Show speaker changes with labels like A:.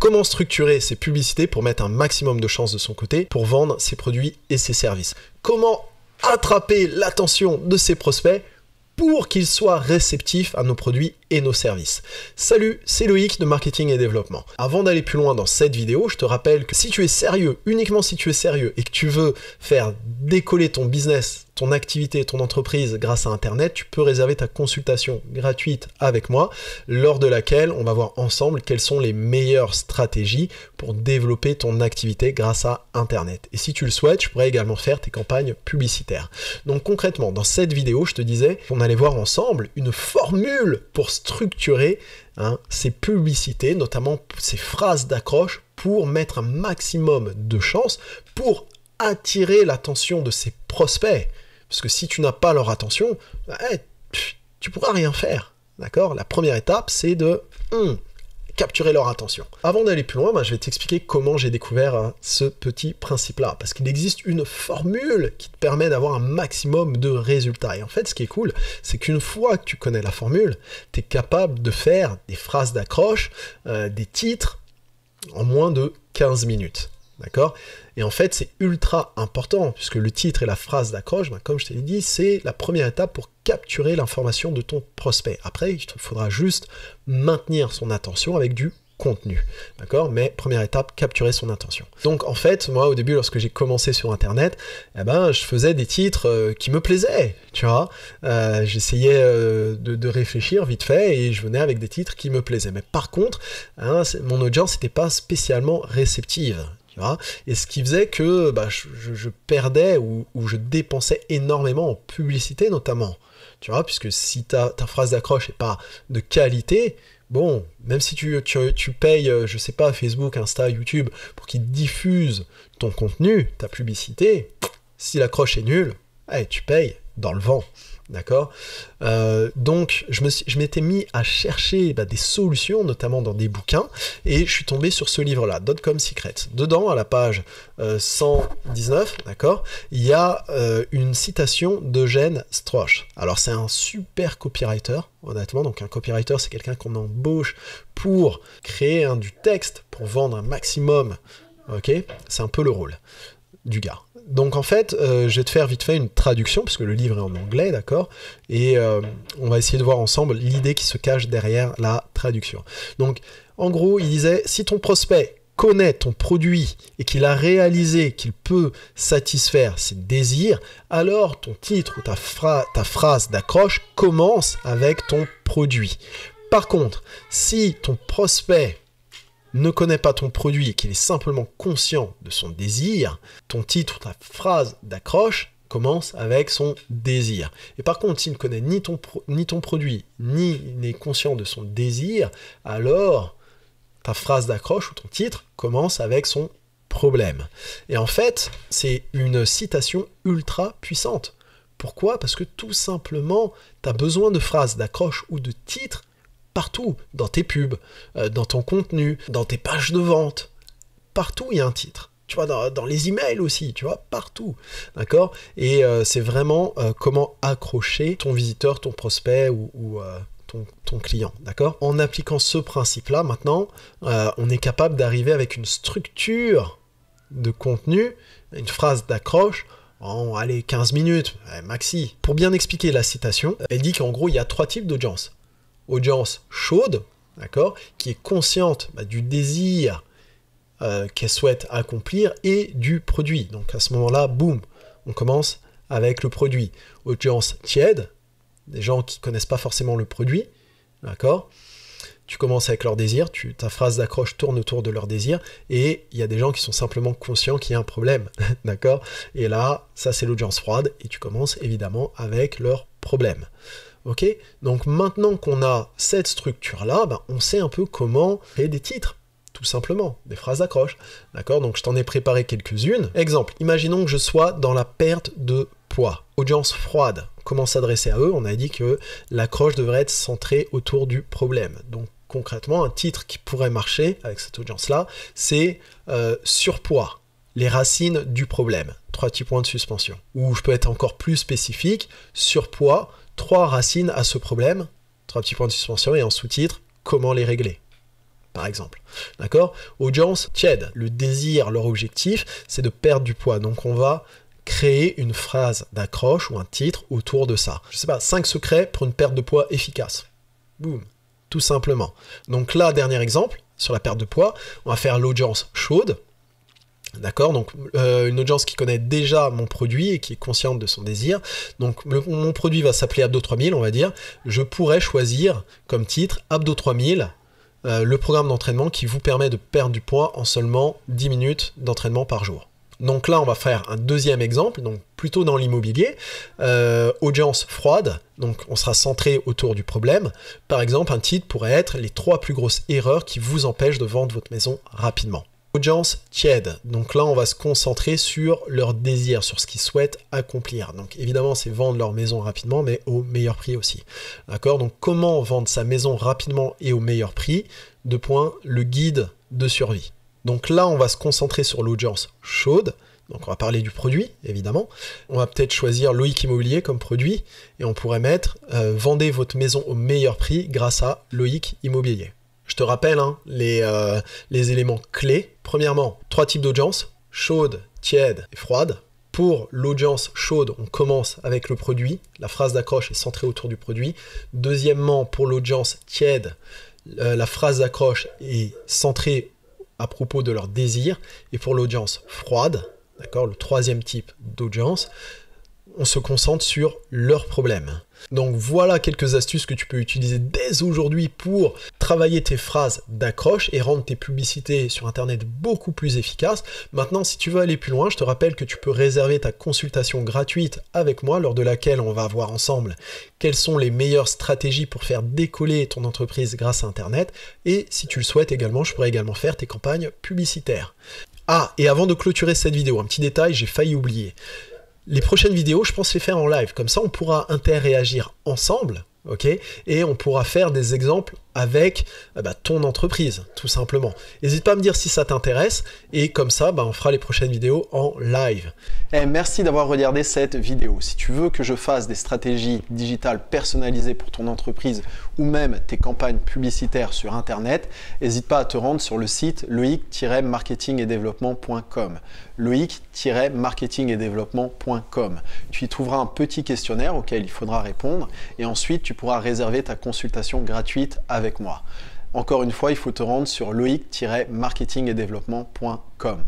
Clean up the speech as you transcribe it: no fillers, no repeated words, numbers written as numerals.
A: Comment structurer ses publicités pour mettre un maximum de chances de son côté pour vendre ses produits et ses services? Comment attraper l'attention de ses prospects pour qu'ils soient réceptifs à nos produits et nos services? Salut, c'est Loïc de Marketing et Développement. Avant d'aller plus loin dans cette vidéo, je te rappelle que si tu es sérieux, uniquement si tu es sérieux et que tu veux faire décoller ton business, ton activité, ton entreprise grâce à Internet, tu peux réserver ta consultation gratuite avec moi, lors de laquelle on va voir ensemble quelles sont les meilleures stratégies pour développer ton activité grâce à Internet. Et si tu le souhaites, je pourrais également faire tes campagnes publicitaires. Donc concrètement, dans cette vidéo, je te disais qu'on allait voir ensemble une formule pour structurer ces publicités, notamment ces phrases d'accroche, pour mettre un maximum de chances, pour attirer l'attention de ses prospects. Parce que si tu n'as pas leur attention, tu pourras rien faire. D'accord? La première étape, c'est de capturer leur attention. Avant d'aller plus loin, je vais t'expliquer comment j'ai découvert ce petit principe-là. Parce qu'il existe une formule qui te permet d'avoir un maximum de résultats. Et en fait, ce qui est cool, c'est qu'une fois que tu connais la formule, tu es capable de faire des phrases d'accroche, des titres, en moins de 15 minutes. D'accord? Et en fait, c'est ultra important, puisque le titre et la phrase d'accroche, comme je t'ai dit, c'est la première étape pour capturer l'information de ton prospect. Après, il te faudra juste maintenir son attention avec du contenu. D'accord? Mais première étape, capturer son attention. Donc en fait, moi au début, lorsque j'ai commencé sur Internet, je faisais des titres qui me plaisaient, tu vois. J'essayais de réfléchir vite fait et je venais avec des titres qui me plaisaient. Mais par contre, mon audience n'était pas spécialement réceptive. Tu vois, et ce qui faisait que je perdais ou je dépensais énormément en publicité notamment. Tu vois, puisque si ta phrase d'accroche n'est pas de qualité, bon, même si tu payes, je sais pas, Facebook, Insta, YouTube, pour qu'ils diffusent ton contenu, ta publicité, si l'accroche est nulle, tu payes dans le vent. D'accord? Donc, je m'étais mis à chercher des solutions, notamment dans des bouquins, et je suis tombé sur ce livre-là, Dotcom Secret. Dedans, à la page 119, d'accord, il y a une citation d'Eugène Stroche. Alors, c'est un super copywriter, honnêtement. Donc, un copywriter, c'est quelqu'un qu'on embauche pour créer du texte, pour vendre un maximum. Ok? C'est un peu le rôle du gars. Donc en fait, je vais te faire vite fait une traduction, puisque le livre est en anglais, d'accord? Et on va essayer de voir ensemble l'idée qui se cache derrière la traduction. Donc, en gros, il disait, si ton prospect connaît ton produit et qu'il a réalisé qu'il peut satisfaire ses désirs, alors ton titre ou ta phrase d'accroche commence avec ton produit. Par contre, si ton prospect ne connaît pas ton produit et qu'il est simplement conscient de son désir, ton titre, ta phrase d'accroche commence avec son désir. Et par contre, s'il ne connaît ni ton produit, ni n'est conscient de son désir, alors ta phrase d'accroche ou ton titre commence avec son problème. Et en fait, c'est une citation ultra puissante. Pourquoi? Parce que tout simplement, tu as besoin de phrases d'accroche ou de titres partout, dans tes pubs, dans ton contenu, dans tes pages de vente. Partout, il y a un titre. Tu vois, dans les emails aussi, tu vois, partout. D'accord? Et c'est vraiment comment accrocher ton visiteur, ton prospect ou ton client. D'accord? En appliquant ce principe-là, maintenant, on est capable d'arriver avec une structure de contenu, une phrase d'accroche, en 15 minutes, maxi. Pour bien expliquer la citation, elle dit qu'en gros, il y a 3 types d'audience. Audience chaude, d'accord, qui est consciente du désir qu'elle souhaite accomplir et du produit. Donc à ce moment-là, boum, on commence avec le produit. Audience tiède, des gens qui ne connaissent pas forcément le produit, d'accord. Tu commences avec leur désir, ta phrase d'accroche tourne autour de leur désir, et il y a des gens qui sont simplement conscients qu'il y a un problème, d'accord. Et là, ça c'est l'audience froide, et tu commences évidemment avec leur problème. Ok, donc maintenant qu'on a cette structure-là, on sait un peu comment créer des titres, tout simplement, des phrases d'accroche. D'accord, donc je t'en ai préparé quelques-unes. Exemple, imaginons que je sois dans la perte de poids. Audience froide, comment s'adresser à eux? On a dit que l'accroche devrait être centrée autour du problème. Donc concrètement, un titre qui pourrait marcher avec cette audience-là, c'est surpoids, les racines du problème. 3 petits points de suspension. Ou je peux être encore plus spécifique, surpoids, 3 racines à ce problème, 3 petits points de suspension, et en sous-titre, comment les régler. par exemple. D'accord? Audience tiède. Le désir, leur objectif, c'est de perdre du poids. Donc on va créer une phrase d'accroche ou un titre autour de ça. Je sais pas, 5 secrets pour une perte de poids efficace. Boum. Tout simplement. Donc là, dernier exemple, sur la perte de poids, on va faire l'audience chaude. D'accord, donc une audience qui connaît déjà mon produit et qui est consciente de son désir. Donc mon produit va s'appeler Abdo 3000, on va dire. Je pourrais choisir comme titre Abdo 3000, le programme d'entraînement qui vous permet de perdre du poids en seulement 10 minutes d'entraînement par jour. Donc là, on va faire un deuxième exemple, donc plutôt dans l'immobilier. Audience froide, donc on sera centré autour du problème. Par exemple, un titre pourrait être les 3 plus grosses erreurs qui vous empêchent de vendre votre maison rapidement. Audience tiède, donc là on va se concentrer sur leur désir, sur ce qu'ils souhaitent accomplir. Donc évidemment c'est vendre leur maison rapidement mais au meilleur prix aussi. D'accord, donc comment vendre sa maison rapidement et au meilleur prix? Le guide de survie. Donc là on va se concentrer sur l'audience chaude, donc on va parler du produit évidemment. On va peut-être choisir Loïc Immobilier comme produit et on pourrait mettre vendez votre maison au meilleur prix grâce à Loïc Immobilier. Je te rappelle les éléments clés. Premièrement, 3 types d'audience, chaude, tiède et froide. Pour l'audience chaude, on commence avec le produit. La phrase d'accroche est centrée autour du produit. Deuxièmement, pour l'audience tiède, la phrase d'accroche est centrée à propos de leur désir. Et pour l'audience froide, d'accord, le troisième type d'audience, on se concentre sur leurs problèmes. Donc voilà quelques astuces que tu peux utiliser dès aujourd'hui pour travailler tes phrases d'accroche et rendre tes publicités sur internet beaucoup plus efficaces. Maintenant, si tu veux aller plus loin, je te rappelle que tu peux réserver ta consultation gratuite avec moi, lors de laquelle on va voir ensemble quelles sont les meilleures stratégies pour faire décoller ton entreprise grâce à internet. Et si tu le souhaites également, je pourrais également faire tes campagnes publicitaires. Ah, et avant de clôturer cette vidéo, un petit détail, j'ai failli oublier. Les prochaines vidéos, je pense les faire en live. Comme ça, on pourra interréagir ensemble, ok? Et on pourra faire des exemples avec ton entreprise, tout simplement. N'hésite pas à me dire si ça t'intéresse. Et comme ça, on fera les prochaines vidéos en live. Merci d'avoir regardé cette vidéo. Si tu veux que je fasse des stratégies digitales personnalisées pour ton entreprise ou même tes campagnes publicitaires sur Internet, n'hésite pas à te rendre sur le site loic-marketingetdeveloppement.com. loic-marketingetdeveloppement.com. Tu y trouveras un petit questionnaire auquel il faudra répondre et ensuite tu pourras réserver ta consultation gratuite avec moi. Encore une fois, il faut te rendre sur loic-marketingetdeveloppement.com.